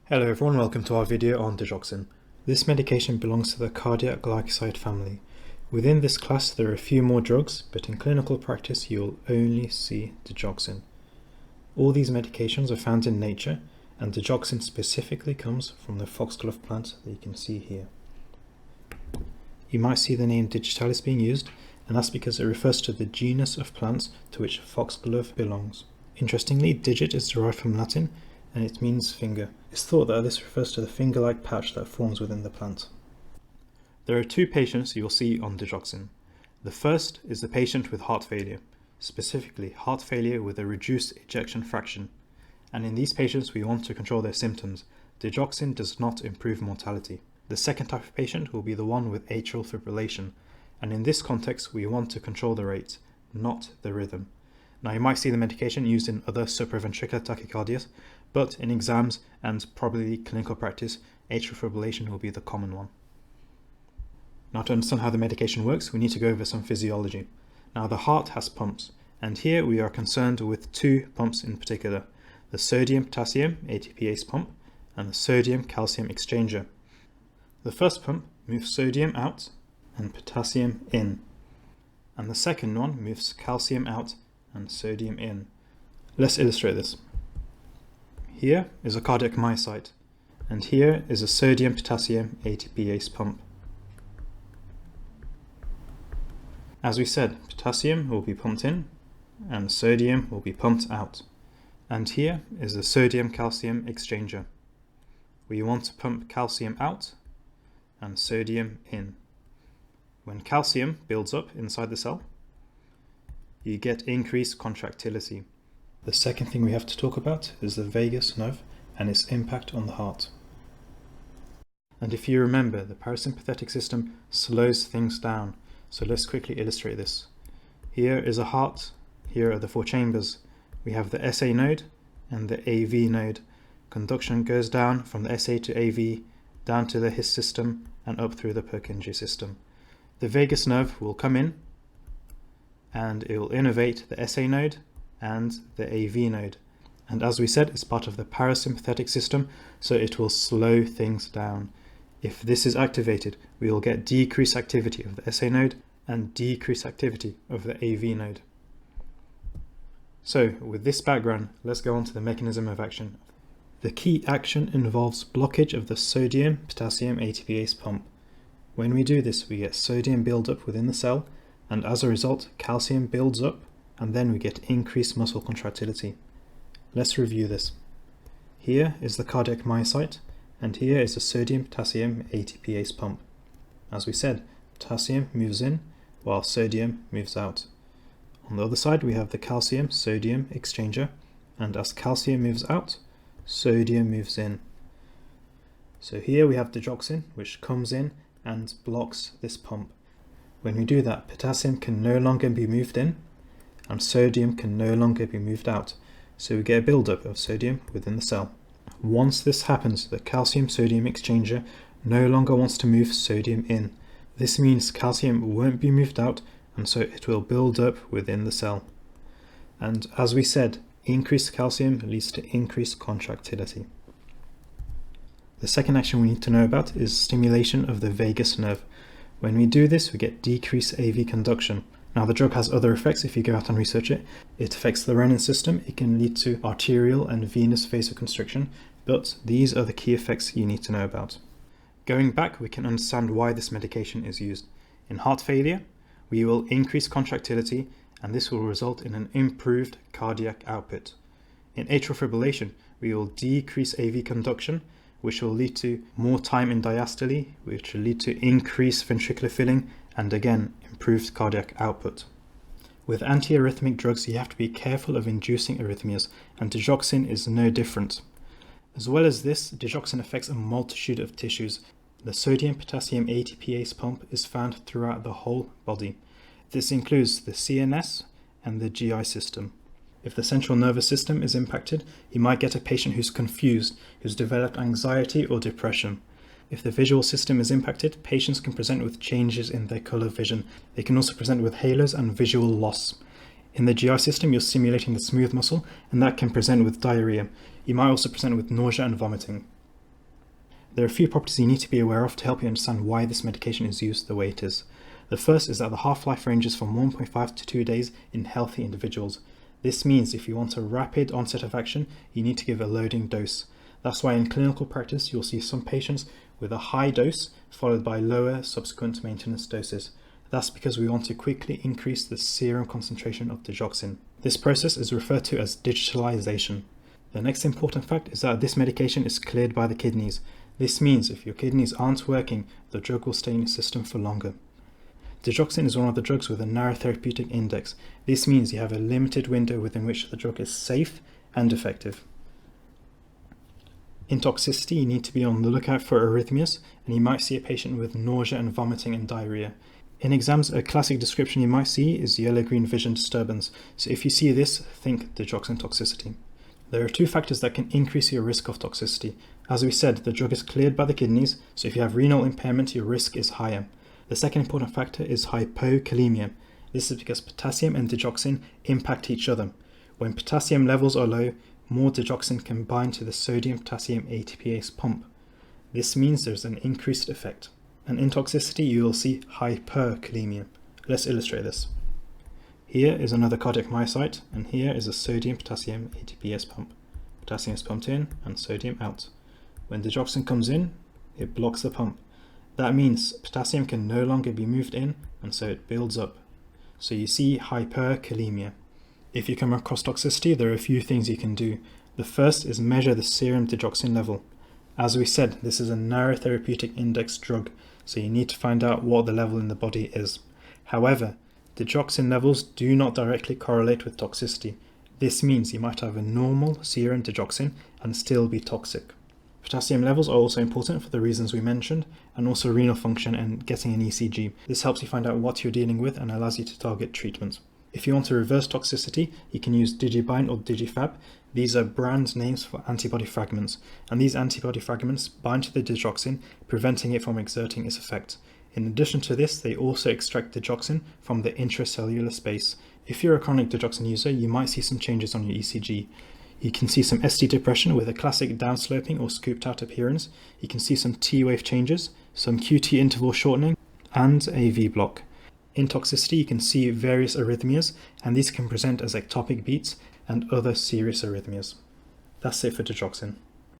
Hello everyone, welcome to our video on Digoxin. This medication belongs to the cardiac glycoside family. Within this class there are a few more drugs, but in clinical practice you will only see Digoxin. All these medications are found in nature, and Digoxin specifically comes from the foxglove plant that you can see here. You might see the name digitalis being used, and that's because it refers to the genus of plants to which foxglove belongs. Interestingly, digit is derived from Latin, and it means finger. It's thought that this refers to the finger-like patch that forms within the plant. There are two patients you'll see on Digoxin. The first is the patient with heart failure, specifically heart failure with a reduced ejection fraction. And in these patients we want to control their symptoms. Digoxin does not improve mortality. The second type of patient will be the one with atrial fibrillation, and in this context we want to control the rate, not the rhythm. Now you might see the medication used in other supraventricular tachycardias, but in exams and probably clinical practice, atrial fibrillation will be the common one. Now to understand how the medication works, we need to go over some physiology. Now the heart has pumps, and here we are concerned with two pumps in particular, the sodium-potassium ATPase pump and the sodium-calcium exchanger. The first pump moves sodium out and potassium in, and the second one moves calcium out and sodium in. Let's illustrate this. Here is a cardiac myocyte, and here is a sodium-potassium ATPase pump. As we said, potassium will be pumped in, and sodium will be pumped out. And here is the sodium-calcium exchanger. We want to pump calcium out and sodium in. When calcium builds up inside the cell, you get increased contractility. The second thing we have to talk about is the vagus nerve and its impact on the heart. And if you remember, the parasympathetic system slows things down, so let's quickly illustrate this. Here is a heart, here are the four chambers. We have the SA node and the AV node. Conduction goes down from the SA to AV, down to the His system and up through the Purkinje system. The vagus nerve will come in and it will innervate the SA node and the AV node. And as we said, it's part of the parasympathetic system, so it will slow things down. If this is activated, we will get decreased activity of the SA node and decreased activity of the AV node. So with this background, let's go on to the mechanism of action. The key action involves blockage of the sodium-potassium ATPase pump. When we do this, we get sodium build-up within the cell, and as a result, calcium builds up, and then we get increased muscle contractility. Let's review this. Here is the cardiac myocyte, and here is the sodium-potassium ATPase pump. As we said, potassium moves in, while sodium moves out. On the other side, we have the calcium-sodium exchanger, and as calcium moves out, sodium moves in. So here we have digoxin, which comes in and blocks this pump. When we do that, potassium can no longer be moved in, and sodium can no longer be moved out, so we get a buildup of sodium within the cell. Once this happens, the calcium-sodium exchanger no longer wants to move sodium in. This means calcium won't be moved out, and so it will build up within the cell. And as we said, increased calcium leads to increased contractility. The second action we need to know about is stimulation of the vagus nerve. When we do this, we get decreased AV conduction. Now the drug has other effects if you go out and research it. It affects the renin system, it can lead to arterial and venous vasoconstriction, but these are the key effects you need to know about. Going back, we can understand why this medication is used. In heart failure, we will increase contractility, and this will result in an improved cardiac output. In atrial fibrillation, we will decrease AV conduction, which will lead to more time in diastole, which will lead to increased ventricular filling, and again, improved cardiac output. With antiarrhythmic drugs, you have to be careful of inducing arrhythmias, and digoxin is no different. As well as this, digoxin affects a multitude of tissues. The sodium-potassium ATPase pump is found throughout the whole body. This includes the CNS and the GI system. If the central nervous system is impacted, you might get a patient who's confused, who's developed anxiety or depression. If the visual system is impacted, patients can present with changes in their colour vision. They can also present with halos and visual loss. In the GI system, you're stimulating the smooth muscle, and that can present with diarrhea. You might also present with nausea and vomiting. There are a few properties you need to be aware of to help you understand why this medication is used the way it is. The first is that the half-life ranges from 1.5 to 2 days in healthy individuals. This means if you want a rapid onset of action, you need to give a loading dose. That's why in clinical practice you'll see some patients with a high dose followed by lower subsequent maintenance doses. That's because we want to quickly increase the serum concentration of digoxin. This process is referred to as digitalization. The next important fact is that this medication is cleared by the kidneys. This means if your kidneys aren't working, the drug will stay in your system for longer. Digoxin is one of the drugs with a narrow therapeutic index. This means you have a limited window within which the drug is safe and effective. In toxicity, you need to be on the lookout for arrhythmias, and you might see a patient with nausea and vomiting and diarrhea. In exams, a classic description you might see is yellow-green vision disturbance. So if you see this, think digoxin toxicity. There are two factors that can increase your risk of toxicity. As we said, the drug is cleared by the kidneys, so if you have renal impairment, your risk is higher. The second important factor is hypokalemia. This is because potassium and digoxin impact each other. When potassium levels are low, more digoxin can bind to the sodium-potassium ATPase pump. This means there's an increased effect. And in toxicity, you will see hyperkalemia. Let's illustrate this. Here is another cardiac myocyte, and here is a sodium-potassium ATPase pump. Potassium is pumped in and sodium out. When digoxin comes in, it blocks the pump. That means potassium can no longer be moved in, and so it builds up. So you see hyperkalemia. If you come across toxicity, there are a few things you can do. The first is measure the serum digoxin level. As we said, this is a narrow therapeutic index drug, so you need to find out what the level in the body is. However, digoxin levels do not directly correlate with toxicity. This means you might have a normal serum digoxin and still be toxic. Potassium levels are also important for the reasons we mentioned, and also renal function and getting an ECG. This helps you find out what you're dealing with and allows you to target treatment. If you want to reverse toxicity, you can use Digibind or Digifab. These are brand names for antibody fragments, and these antibody fragments bind to the digoxin, preventing it from exerting its effect. In addition to this, they also extract digoxin from the intracellular space. If you're a chronic digoxin user, you might see some changes on your ECG. You can see some ST depression with a classic downsloping or scooped out appearance. You can see some T-wave changes, some QT interval shortening, and a V-block. In toxicity, you can see various arrhythmias, and these can present as ectopic beats and other serious arrhythmias. That's it for digoxin.